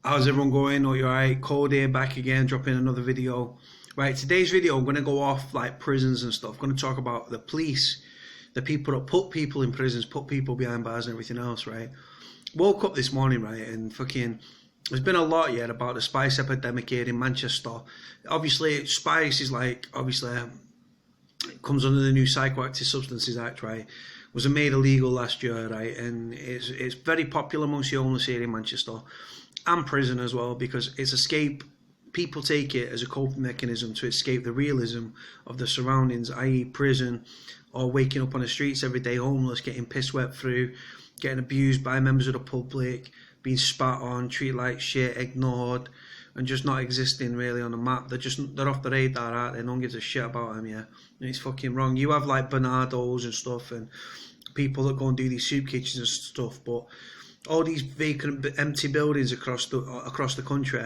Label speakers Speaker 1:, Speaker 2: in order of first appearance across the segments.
Speaker 1: How's everyone going? Are you alright? Cody back again, dropping another video. Right, today's video I'm going to go off like prisons and stuff. I'm going to talk about the police, the people that put people in prisons, put people behind bars and everything else, right? Woke up this morning, right, and fucking, there's been a lot yet about the spice epidemic here in Manchester. Obviously, spice is like, it comes under the new Psychoactive Substances Act, right? Was made illegal last year, right? And it's very popular amongst the homeless here in Manchester and prison as well, because it's escape. People take it as a coping mechanism to escape the realism of the surroundings, i.e. prison, or waking up on the streets every day homeless, getting piss wet through, getting abused by members of the public, being spat on, treated like shit, ignored, and just not existing really on the map. They're off the radar, aren't they? No one gives a shit about them, yeah. And it's fucking wrong. You have like Bernardos and stuff, and people that go and do these soup kitchens and stuff, but all these vacant, empty buildings across the country.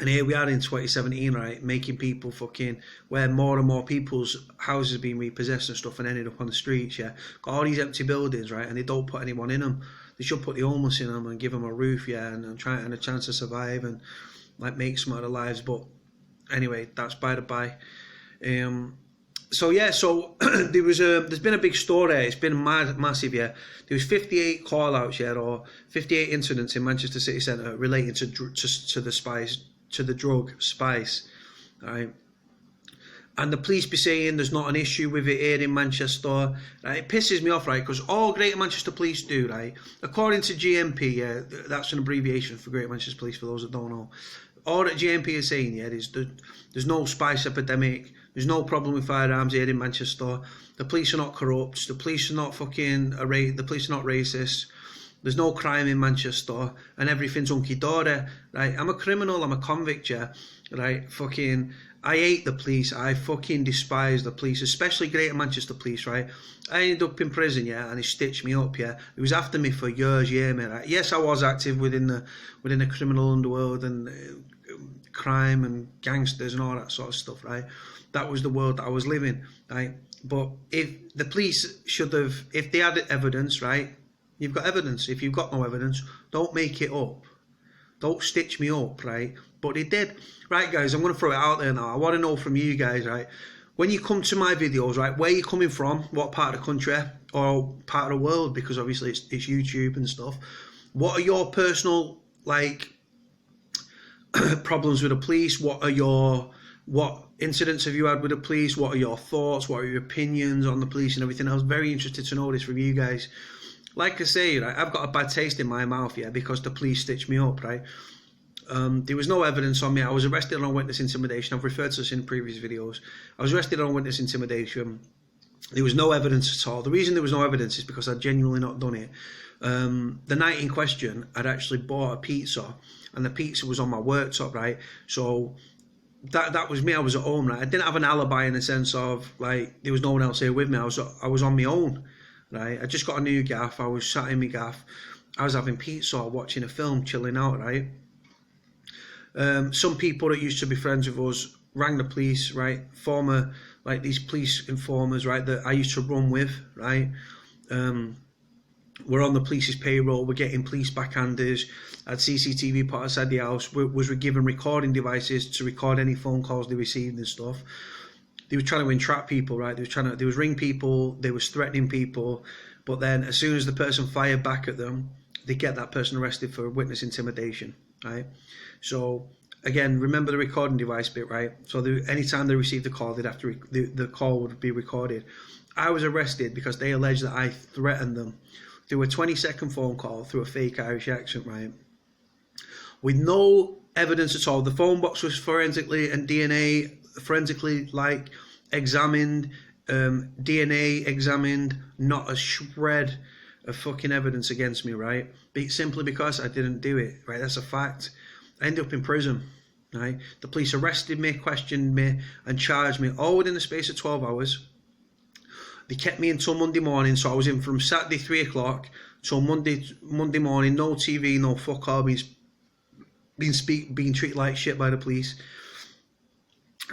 Speaker 1: And here we are in 2017, right, making people fucking, where more and more people's houses are being repossessed and stuff and ended up on the streets, yeah. Got all these empty buildings, right, and they don't put anyone in them. They should put the homeless in them and give them a roof, yeah, and a chance to survive and like make some of their lives. But anyway, that's by the by. So there's been a big story. It's been massive, yeah. There was 58 call-outs, yeah, or 58 incidents in Manchester city centre relating to the drug spice, right? And the police be saying there's not an issue with it here in Manchester. Right? It pisses me off, right? Because all Greater Manchester Police do, right? According to GMP, yeah, that's an abbreviation for Greater Manchester Police, for those that don't know. All that GMP is saying, yeah, there's no spice epidemic. There's no problem with firearms here in Manchester. The police are not corrupt. The police are not the police are not racist. There's no crime in Manchester, and everything's hunky-dory, right? I'm a criminal, I'm a convict, yeah, right? Fucking, I hate the police, I fucking despise the police, especially Greater Manchester Police, right? I ended up in prison, yeah, and they stitched me up, yeah. It was after me for years, yeah, mate, right? Yes, I was active within the criminal underworld and crime and gangsters and all that sort of stuff, right? That was the world that I was living, right? But if the police if they had evidence, right? You've got evidence. If you've got no evidence, don't make it up. Don't stitch me up, right? But they did. Right, guys, I'm going to throw it out there now. I want to know from you guys, right? When you come to my videos, right, where are you coming from? What part of the country or part of the world? Because obviously it's YouTube and stuff. What are your personal, like, problems with the police? What incidents have you had with the police? What are your thoughts? What are your opinions on the police and everything? I was very interested to know this from you guys. Like I say, right, I've got a bad taste in my mouth, yeah, because the police stitched me up, right? There was no evidence on me. I was arrested on witness intimidation. I've referred to this in previous videos. I was arrested on witness intimidation. There was no evidence at all. The reason there was no evidence is because I'd genuinely not done it. The night in question, I'd actually bought a pizza, and the pizza was on my worktop, right? So that was me. I was at home, right? I didn't have an alibi in the sense of, like, there was no one else here with me. I was on my own. Right, I just got a new gaff. I was sat in my gaff. I was having pizza, watching a film, chilling out. Right. Some people that used to be friends with us rang the police. Right, like these police informers. Right, that I used to run with. Right, we're on the police's payroll. We're getting police backhanders. Had CCTV put outside the house. We're given recording devices to record any phone calls they received and stuff. They were trying to entrap people, right? They was ring people, they was threatening people, but then as soon as the person fired back at them, they get that person arrested for witness intimidation, right? So again, remember the recording device bit, right? So anytime they received a call, they'd have to the call would be recorded. I was arrested because they alleged that I threatened them through a 20-second phone call through a fake Irish accent, right? With no evidence at all. The phone box was forensically and DNA forensically examined, DNA examined, not a shred of fucking evidence against me, right? Simply because I didn't do it, right? That's a fact. I ended up in prison, right? The police arrested me, questioned me, and charged me all within the space of 12 hours. They kept me until Monday morning, so I was in from Saturday 3 o'clock till Monday morning. No TV, no fuck all, being treated like shit by the police.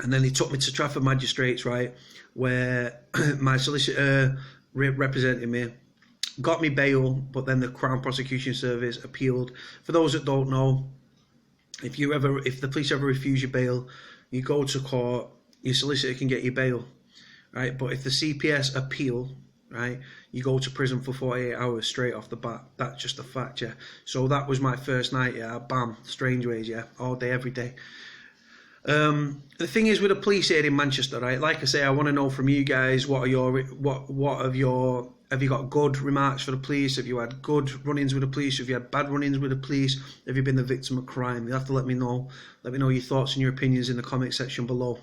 Speaker 1: And then they took me to Trafford Magistrates, right, where my solicitor represented me. got me bail, but then the Crown Prosecution Service appealed. For those that don't know, if the police ever refuse your bail, you go to court, your solicitor can get you bail, right? But if the CPS appeal, right, you go to prison for 48 hours straight off the bat. That's just a fact, yeah. So that was my first night, yeah. Bam, Strange Ways, yeah, all day, every day. The thing is with the police here in Manchester, right? Like I say, I want to know from you guys, have you got good remarks for the police? Have you had good run-ins with the police? Have you had bad run-ins with the police? Have you been the victim of crime? You have to let me know. Let me know your thoughts and your opinions in the comment section below.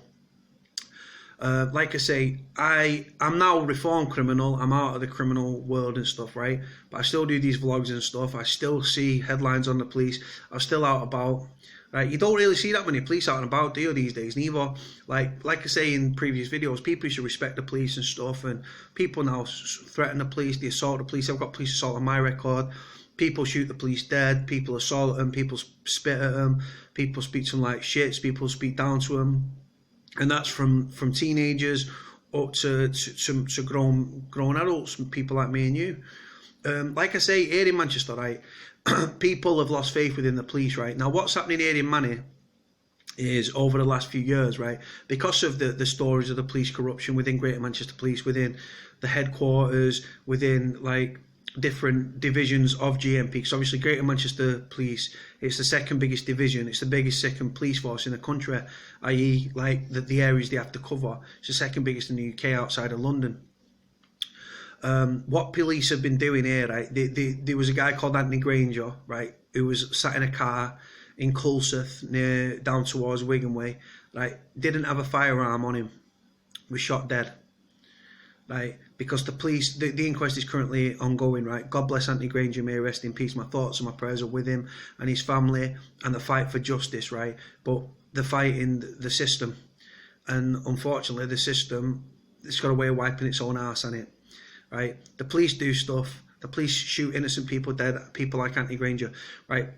Speaker 1: Like I say, I'm now a reformed criminal. I'm out of the criminal world and stuff, right? But I still do these vlogs and stuff. I still see headlines on the police. I'm still out about. Right, you don't really see that many police out and about, do you, these days? Neither, like I say in previous videos, people should respect the police and stuff, and people now threaten the police, they assault the police. I've got police assault on my record. People shoot the police dead, people assault them, people spit at them, people speak to them like shits, people speak down to them, and that's from teenagers up to grown adults, people like me and you. Like I say, here in Manchester, right, people have lost faith within the police, right? Now, what's happening here in Manny is over the last few years, right, because of the stories of the police corruption within Greater Manchester Police, within the headquarters, within, like, different divisions of GMP, because obviously Greater Manchester Police, it's the second biggest division, it's the biggest second police force in the country, i.e. like the areas they have to cover. It's the second biggest in the UK outside of London. What police have been doing here, right? There was a guy called Anthony Granger, right, who was sat in a car in Culseth, down towards Wigan Way, right? Didn't have a firearm on him, was shot dead, right? Because the police, the inquest is currently ongoing, right? God bless Anthony Granger, may he rest in peace. My thoughts and my prayers are with him and his family, and the fight for justice, right? But the fight in the system, and unfortunately, the system, it's got a way of wiping its own arse on it. Right, the police do stuff. The police shoot innocent people dead. People like Anthony Granger, right?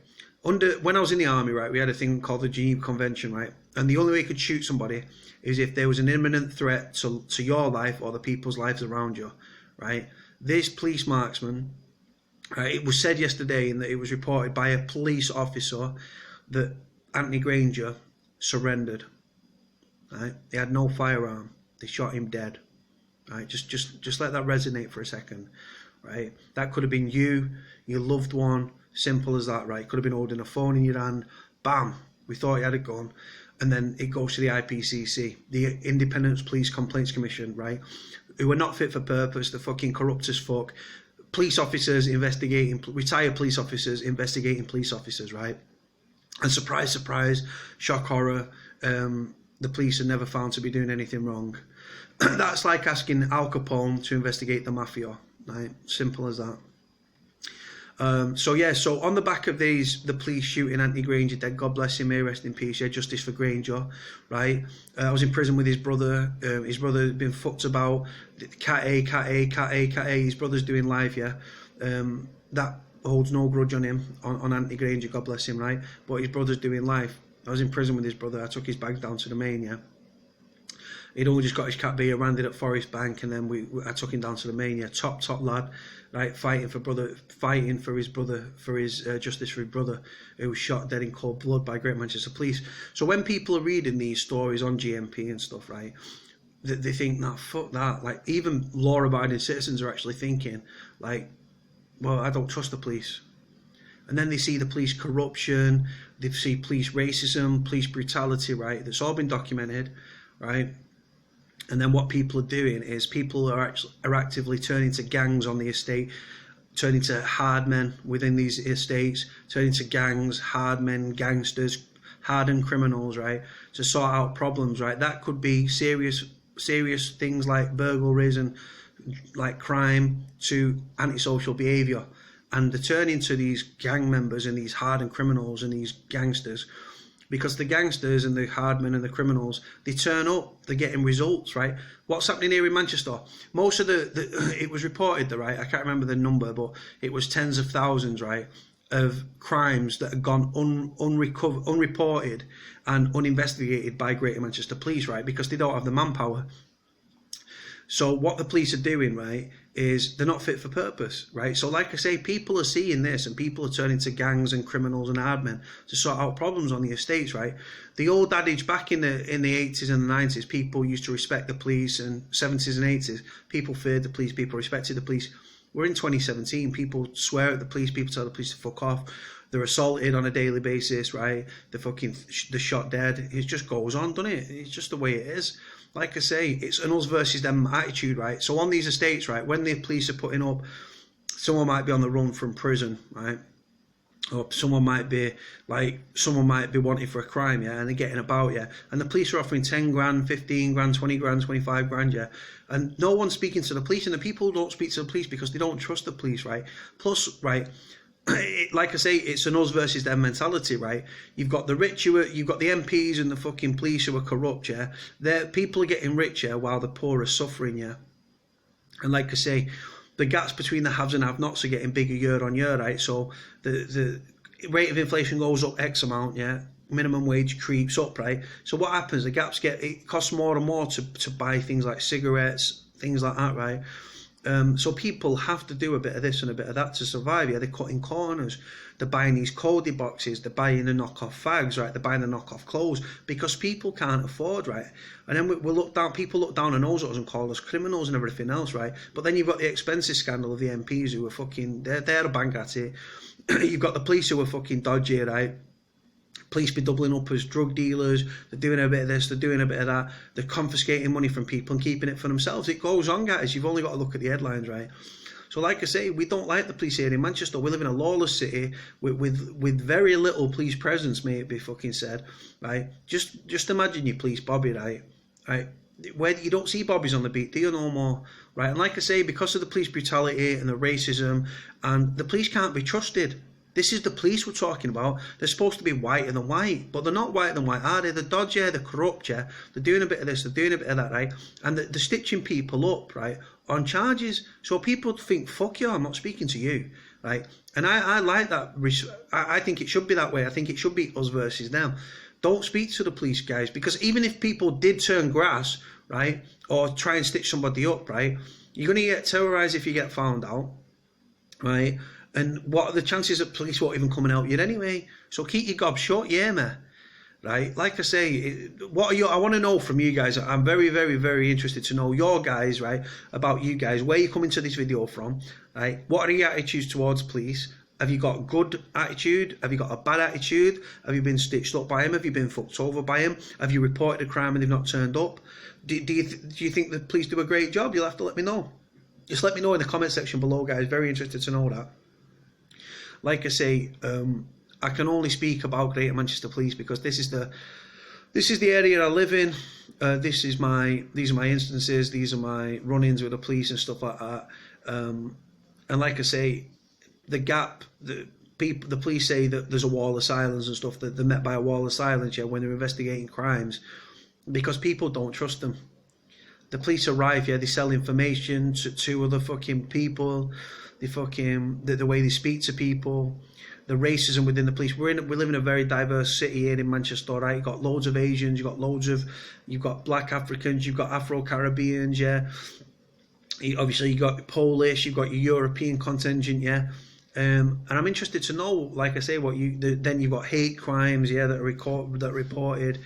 Speaker 1: When I was in the army, right, we had a thing called the Geneva Convention, right? And the only way you could shoot somebody is if there was an imminent threat to your life or the people's lives around you, right? This police marksman, right, it was said yesterday, and that it was reported by a police officer that Anthony Granger surrendered. Right, he had no firearm. They shot him dead. Right, just let that resonate for a second, right? That could have been you, your loved one, simple as that, right? Could have been holding a phone in your hand, bam, we thought you had a gun, and then it goes to the IPCC, the Independent Police Complaints Commission, right? Who are not fit for purpose, they're fucking corrupt as fuck. Police officers investigating, retired police officers investigating police officers, right? And surprise, surprise, shock horror, the police are never found to be doing anything wrong. That's like asking Al Capone to investigate the mafia, right? Simple as that. So on the back of the police shooting Anthony Granger dead, God bless him, may rest in peace, yeah, justice for Granger, right? I was in prison with his brother. His brother had been fucked about. Cat A, his brother's doing life, yeah. That holds no grudge on him, on Anthony Granger, God bless him, right? But his brother's doing life. I was in prison with his brother. I took his bags down to the main, yeah. He'd only just got his Cat B, landed at Forest Bank, and then I took him down to the main. Yeah, top lad, right? Fighting for his brother, for his justice for his brother, who was shot dead in cold blood by Great Manchester Police. So when people are reading these stories on GMP and stuff, right, they think, nah, fuck that. Like, even law-abiding citizens are actually thinking, like, well, I don't trust the police. And then they see the police corruption, they see police racism, police brutality, right? That's all been documented, right? And then what people are doing is people are actively turning to gangs on the estate, turning to hard men within these estates, turning to gangs, hard men, gangsters, hardened criminals, right, to sort out problems, right? That could be serious things like burglaries and like crime to antisocial behaviour. And they're turning to these gang members and these hardened criminals and these gangsters, because the gangsters and the hardmen and the criminals, they turn up, they're getting results, right? What's happening here in Manchester? Most of it was reported, right? I can't remember the number, but it was tens of thousands, right, of crimes that had gone unreported and uninvestigated by Greater Manchester Police, right? Because they don't have the manpower. So what the police are doing, right, is they're not fit for purpose, right? So like I say, people are seeing this and people are turning to gangs and criminals and hardmen to sort out problems on the estates, right? The old adage back in the 80s and the 90s, people used to respect the police, and 70s and 80s, people feared the police, people respected the police. We're in 2017, people swear at the police, people tell the police to fuck off. They're assaulted on a daily basis, right? They're shot dead. It just goes on, doesn't it? It's just the way it is. Like I say, it's an us versus them attitude, right? So on these estates, right, when the police are putting up, someone might be on the run from prison, right? Or someone might be wanted for a crime, yeah, and they're getting about, yeah, and the police are offering 10 grand, 15 grand, 20 grand, 25 grand, yeah, and no one's speaking to the police, and the people don't speak to the police because they don't trust the police, right? Plus, right, like I say, it's an us versus them mentality, right? You've got the rich, you've got the MPs and the fucking police who are corrupt, yeah. People are getting richer while the poor are suffering, yeah. And like I say, the gaps between the haves and have-nots are getting bigger year on year, right? So the rate of inflation goes up X amount, yeah. Minimum wage creeps up, right? So what happens? The gaps it costs more and more to buy things like cigarettes, things like that, right? So people have to do a bit of this and a bit of that to survive. Yeah, they're cutting corners. They're buying these Cody boxes. They're buying the knockoff fags, right? They're buying the knockoff clothes because people can't afford, right? And then we look down. People look down our nose at us and call us criminals and everything else, right? But then you've got the expenses scandal of the MPs who are fucking. They're a bank at it. You've got the police who are fucking dodgy, right? Police be doubling up as drug dealers. They're doing a bit of this, they're doing a bit of that. They're confiscating money from people and keeping it for themselves. It goes on, guys. You've only got to look at the headlines, right? So like I say, we don't like the police here in Manchester. We live in a lawless city with very little police presence, may it be fucking said, right? Just imagine your police Bobby, right? Where you don't see bobbies on the beat, do you no more, right? And like I say, because of the police brutality and the racism, and the police can't be trusted. This is the police we're talking about. They're supposed to be whiter than white, but they're not whiter than white, are they? They're dodgy, they're corrupt, yeah. They're doing a bit of this, they're doing a bit of that, right? And they're stitching people up, right, on charges. So people think, fuck you, I'm not speaking to you, right? And I like that. I think it should be that way. I think it should be us versus them. Don't speak to the police, guys, because even if people did turn grass, right, or try and stitch somebody up, right, you're going to get terrorised if you get found out, right? And what are the chances that police won't even come and help you anyway? So keep your gob shut, yeah, man. Right? Like I say, I want to know from you guys. I'm very, very, very interested to know your guys, right? About you guys, where you coming to this video from, right? What are your attitudes towards police? Have you got a good attitude? Have you got a bad attitude? Have you been stitched up by him? Have you been fucked over by him? Have you reported a crime and they've not turned up? Do you think the police do a great job? You'll have to let me know. Just let me know in the comment section below, guys. Very interested to know that. Like I say, I can only speak about Greater Manchester Police because this is the area I live in. These are my instances. These are my run-ins with the police and stuff like that. And like I say, the gap. The police say that there's a wall of silence and stuff. That they're met by a wall of silence, yeah, when they're investigating crimes, because people don't trust them. The police arrive, yeah, they sell information to other fucking people. The way they speak to people, the racism within the police. We live in a very diverse city here in Manchester, right? You've got loads of Asians, you've got Black Africans, you've got Afro-Caribbeans, yeah. Obviously, you've got Polish, you've got your European contingent, yeah. And I'm interested to know, like I say, then you've got hate crimes, yeah, that are reported,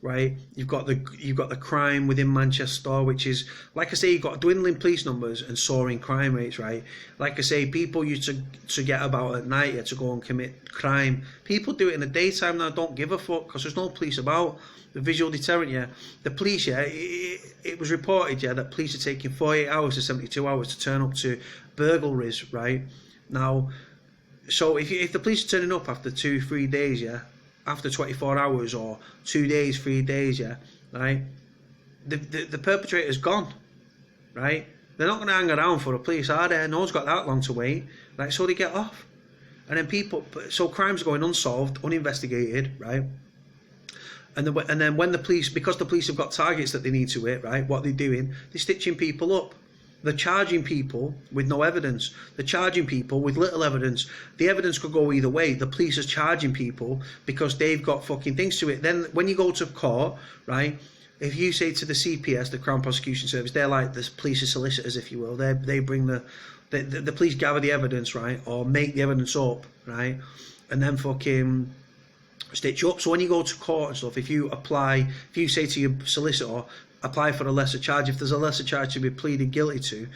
Speaker 1: right? You've got the crime within Manchester, which is, like I say, you've got dwindling police numbers and soaring crime rates, right? Like I say, people used to get about at night, yeah, to go and commit crime. People do it in the daytime now, don't give a fuck, because there's no police about. The visual deterrent, yeah. The police, yeah, it was reported, yeah, that police are taking 48 hours to 72 hours to turn up to burglaries, right? Now, so if the police are turning up after 2-3 days, yeah, after 24 hours or 2 days, 3 days, yeah, right, the perpetrator's gone, right? They're not going to hang around for the police, are they? No one's got that long to wait, right? So they get off. And then so crimes are going unsolved, uninvestigated, right? And then when because the police have got targets that they need to hit, right, what they're doing, they're stitching people up. They're charging people with no evidence. They're charging people with little evidence. The evidence could go either way. The police are charging people because they've got fucking things to it. Then when you go to court, right, if you say to the CPS, the Crown Prosecution Service, they're like the police's solicitors, if you will. They bring the police gather the evidence, right, or make the evidence up, right, and then fucking stitch you up. So when you go to court and stuff, if you say to your solicitor, apply for a lesser charge, if there's a lesser charge to be pleaded guilty to,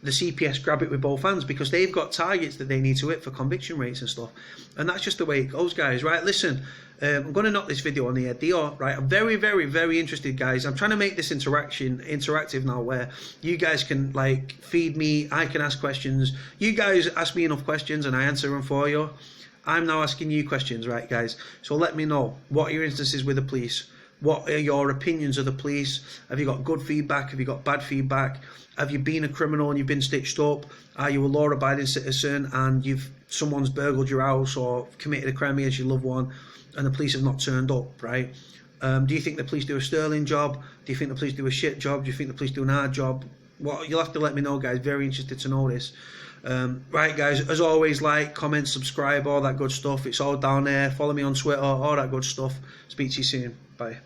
Speaker 1: the CPS grab it with both hands because they've got targets that they need to hit for conviction rates and stuff. And that's just the way it goes, guys, right? Listen, I'm going to knock this video on the head, right? I'm very, very, very interested, guys. I'm trying to make this interactive now, where you guys can, like, feed me, I can ask questions. You guys ask me enough questions and I answer them for you. I'm now asking you questions, right, guys? So let me know, what are your instances with the police? What are your opinions of the police? Have you got good feedback? Have you got bad feedback? Have you been a criminal and you've been stitched up? Are you a law-abiding citizen and someone's burgled your house or committed a crime against your loved one and the police have not turned up, right? Do you think the police do a sterling job? Do you think the police do a shit job? Do you think the police do an hard job? Well, you'll have to let me know, guys. Very interested to know this. Right, guys, as always, like, comment, subscribe, all that good stuff. It's all down there. Follow me on Twitter, all that good stuff. Speak to you soon. Bye.